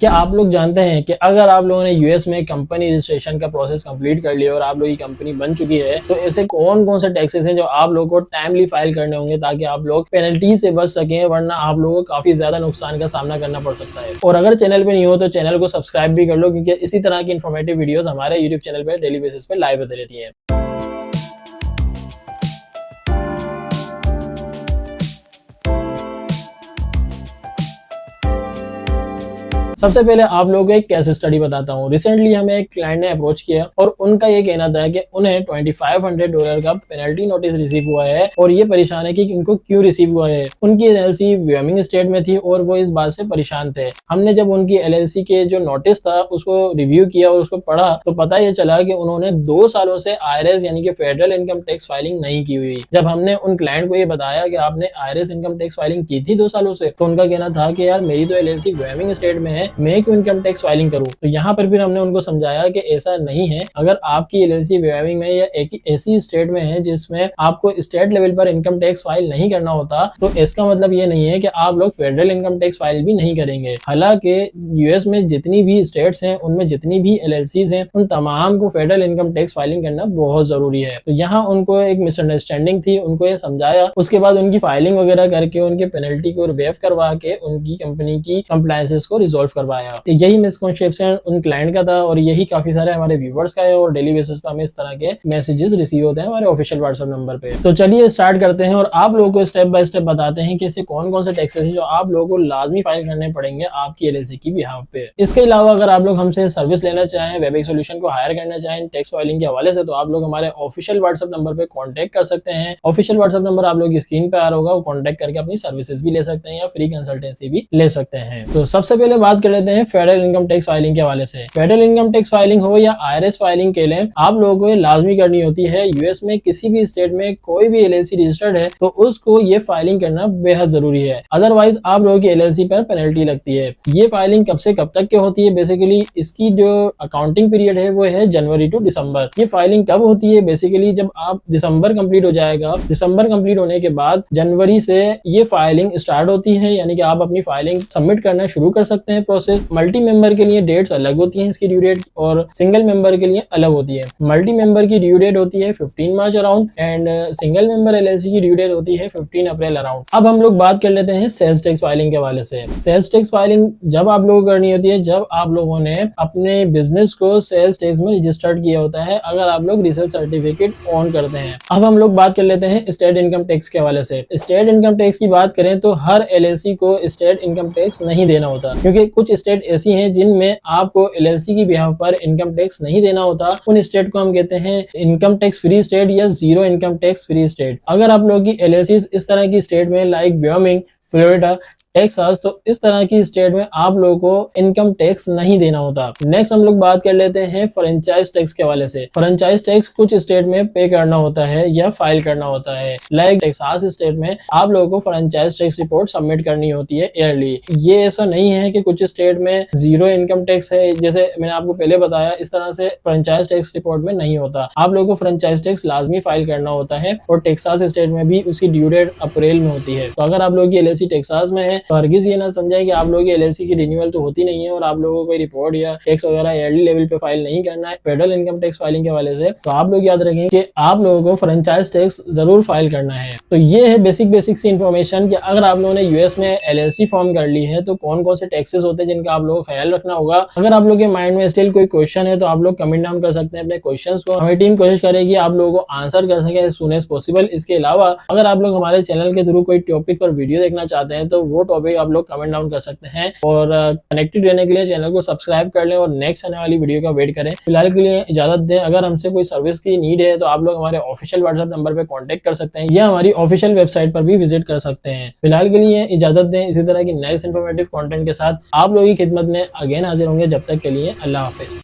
क्या आप लोग जानते हैं कि अगर आप लोगों ने यूएस में कंपनी रजिस्ट्रेशन का प्रोसेस कंप्लीट कर लिया और आप लोगों की कंपनी बन चुकी है, तो ऐसे कौन कौन से टैक्सेस हैं जो आप लोगों को टाइमली फाइल करने होंगे ताकि आप लोग पेनल्टी से बच सकें, वरना आप लोगों को काफी ज्यादा नुकसान का सामना करना पड़ सकता है। और अगर चैनल पे नहीं हो तो चैनल को सब्सक्राइब भी कर लो, क्योंकि इसी तरह की इन्फॉर्मेटिव वीडियोस हमारे यूट्यूब चैनल पर डेली बेसिस पे लाइव होती रहती है। सबसे पहले आप लोगों को एक केस स्टडी बताता हूँ। रिसेंटली हमें एक क्लाइंट ने अप्रोच किया और उनका ये कहना था कि उन्हें $2500 का पेनल्टी नोटिस रिसीव हुआ है और ये परेशान है कि इनको क्यों रिसीव हुआ है। उनकी एलएलसी वेमिंग स्टेट में थी और वो इस बात से परेशान थे। हमने जब उनकी एलएलसी के जो नोटिस था उसको रिव्यू किया और उसको पढ़ा तो पता ये चला कि उन्होंने 2 सालों से आईआरएस यानी कि फेडरल इनकम टैक्स फाइलिंग नहीं की हुई। जब हमने उन क्लाइंट को ये बताया कि आपने आईआरएस इनकम टैक्स फाइलिंग की थी 2 सालों से, तो उनका कहना था कि यार मेरी तो एलएलसी वेमिंग स्टेट में है, मैं क्यों इनकम टैक्स फाइलिंग करूं। तो यहाँ पर फिर हमने उनको समझाया कि ऐसा नहीं है। अगर आपकी एलएलसी वेविंग में या एक ऐसी स्टेट में है जिसमें आपको स्टेट लेवल पर इनकम टैक्स फाइल नहीं करना होता, तो इसका मतलब ये नहीं है कि आप लोग फेडरल इनकम टैक्स फाइल भी नहीं करेंगे। हालांकि यूएस में जितनी भी स्टेट्स हैं उनमें जितनी भी एलएलसीज हैं उन तमाम को फेडरल इनकम टैक्स फाइलिंग करना बहुत जरूरी है। तो यहाँ उनको एक मिसअंडरस्टैंडिंग थी, उनको ये समझाया। उसके बाद उनकी फाइलिंग वगैरह करके उनके पेनल्टी को वेव करवा के उनकी कंपनी की कंप्लायंसेस को रिजोल्व करवाया। यही मिसकंसेप्शन उन क्लाइंट का था और यही काफी सारे हमारे व्यूवर्स का है और डेली बेसिस पे हमें इस तरह के मैसेजेस रिसीव होते हैं हमारे ऑफिशियल व्हाट्सएप नंबर पे। तो चलिए स्टार्ट करते हैं और आप लोगों को स्टेप बाय स्टेप बताते हैं कि ऐसे कौन कौन से टैक्सेस हैं जो आप लोगों को लाजमी फाइल करने पड़ेंगे आपकी एलएलसी की बिहाफ पे। इसके अलावा अगर आप लोग हमसे सर्विस लेना चाहें, वेब सोल्यूशन को हायर करना चाहें टैक्स फाइलिंग के हवाले से, तो आप लोग हमारे ऑफिशियल व्हाट्सएप नंबर पे कॉन्टेक्ट कर सकते हैं। ऑफिशियल व्हाट्सएप नंबर आप लोग की स्क्रीन पे आ रहा होगा, वो कॉन्टेक्ट करके अपनी सर्विसेज भी ले सकते हैं या फ्री कंसल्टेंसी भी ले सकते हैं। तो सबसे पहले बात कर लेते हैं फेडरल इनकम टैक्स फाइलिंग के हवाले से। फेडरल इनकम टैक्स फाइलिंग हो या आईआरएस फाइलिंग के लिए आप लोगों को लाजमी करनी होती है। यूएस में किसी भी स्टेट में कोई भी एलएलसी रजिस्टर्ड है तो उसको ये फाइलिंग करना बेहद जरूरी है, अदरवाइज आप लोगों की एलएलसी पर पेनल्टी लगती है। ये फाइलिंग कब से कब तक की होती है? बेसिकली इसकी जो अकाउंटिंग पीरियड है वो है जनवरी टू दिसंबर। ये फाइलिंग कब होती है? बेसिकली जब आप दिसंबर कंप्लीट हो जाएगा, दिसंबर कंप्लीट होने के बाद जनवरी से ये फाइलिंग स्टार्ट होती है, यानी कि आप अपनी फाइलिंग सबमिट करना शुरू कर सकते हैं। प्रोसेस मल्टी मेंबर के लिए डेट्स अलग होती है इसकी ड्यू डेट और सिंगल मेंबर के लिए अलग होती है। मल्टी मेंबर की ड्यू डेट होती है 15 March around and single member LLC की ड्यू डेट होती है 15 अप्रैल अराउंड। अब हम लोग बात कर लेते हैं सेल्स टैक्स फाइलिंग के हवाले से। सेल्स टैक्स फाइलिंग जब आप लोगों को करनी होती है जब आप लोगों ने अपने बिजनेस को सेल्स टैक्स में रजिस्टर्ड किया होता है, अगर आप लोग रीसेल सर्टिफिकेट ऑन करते हैं। अब हम लोग बात कर लेते हैं स्टेट इनकम टैक्स के हवाले से। स्टेट इनकम टैक्स की बात करें तो हर एलएलसी को स्टेट इनकम टैक्स नहीं देना होता, क्योंकि कुछ स्टेट ऐसी हैं जिनमें आपको एलएलसी की बिहाफ पर इनकम टैक्स नहीं देना होता। उन स्टेट को हम कहते हैं इनकम टैक्स फ्री स्टेट या zero income tax free state. अगर आप लोगों की एलएलसी इस तरह की स्टेट में लाइक वायोमिंग, फ्लोरिडा, टेक्सास, तो इस तरह की स्टेट में आप लोगों को इनकम टैक्स नहीं देना होता। नेक्स्ट हम लोग बात कर लेते हैं फ्रेंचाइज टैक्स के हवाले से। फ्रेंचाइज टैक्स कुछ स्टेट में पे करना होता है या फाइल करना होता है। लाइक टेक्सास स्टेट में आप लोगों को फ्रेंचाइज टैक्स रिपोर्ट सबमिट करनी होती है ईयरली। ये ऐसा नहीं है कि कुछ स्टेट में जीरो इनकम टैक्स है, जैसे मैंने आपको पहले बताया इस तरह से फ्रेंचाइज टैक्स रिपोर्ट में नहीं होता। आप लोगों को फ्रेंचाइज टैक्स लाजमी फाइल करना होता है और टेक्सास स्टेट में भी उसकी ड्यू डेट अप्रैल में होती है। तो अगर आप लोगों की एलएलसी टेक्सास में है तो हरगिज ये ना समझाएं कि आप लोगों की एलएलसी की रिन्यूअल तो होती नहीं है और आप लोगों को कोई रिपोर्ट या टैक्स वगैरह ईयरली लेवल पे फाइल नहीं करना है फेडरल इनकम टैक्स फाइलिंग के हवाले से। तो आप लोग याद रखें कि आप लोगों को फ्रेंचाइज टैक्स जरूर फाइल करना है। तो ये है बेसिक सी इन्फॉर्मेशन कि अगर आप लोगों ने यूएस में एलएलसी फॉर्म कर ली है तो कौन कौन से टैक्सेस होते हैं जिनका आप लोगों को ख्याल रखना होगा। अगर आप लोगों के माइंड में स्टिल कोई क्वेश्चन है तो आप लोग कमेंट डाउन कर सकते हैं अपने क्वेश्चंस को। हमारी टीम कोशिश करेगी आप लोगों को आंसर कर सके एज सून एज पॉसिबल। इसके अलावा अगर आप लोग हमारे चैनल के थ्रू कोई टॉपिक पर वीडियो देखना चाहते हैं तो वो टॉपिक आप लोग कमेंट डाउन कर सकते हैं और कनेक्टेड रहने के लिए चैनल को सब्सक्राइब कर लें और नेक्स्ट आने वाली वीडियो का वेट करें। फिलहाल के लिए इजाजत दें। अगर हमसे कोई सर्विस की नीड है तो आप लोग हमारे ऑफिशियल व्हाट्सएप नंबर पर कॉन्टेक्ट कर सकते हैं या हमारी ऑफिशियल वेबसाइट पर भी विजिट कर सकते हैं। फिलहाल के लिए इजाजत दें। इसी तरह की नेक्स्ट इन्फॉर्मेटिव कंटेंट के साथ आप लोगों की खिदमत में अगेन हाजिर होंगे। जब तक के लिए अल्लाह हाफिज।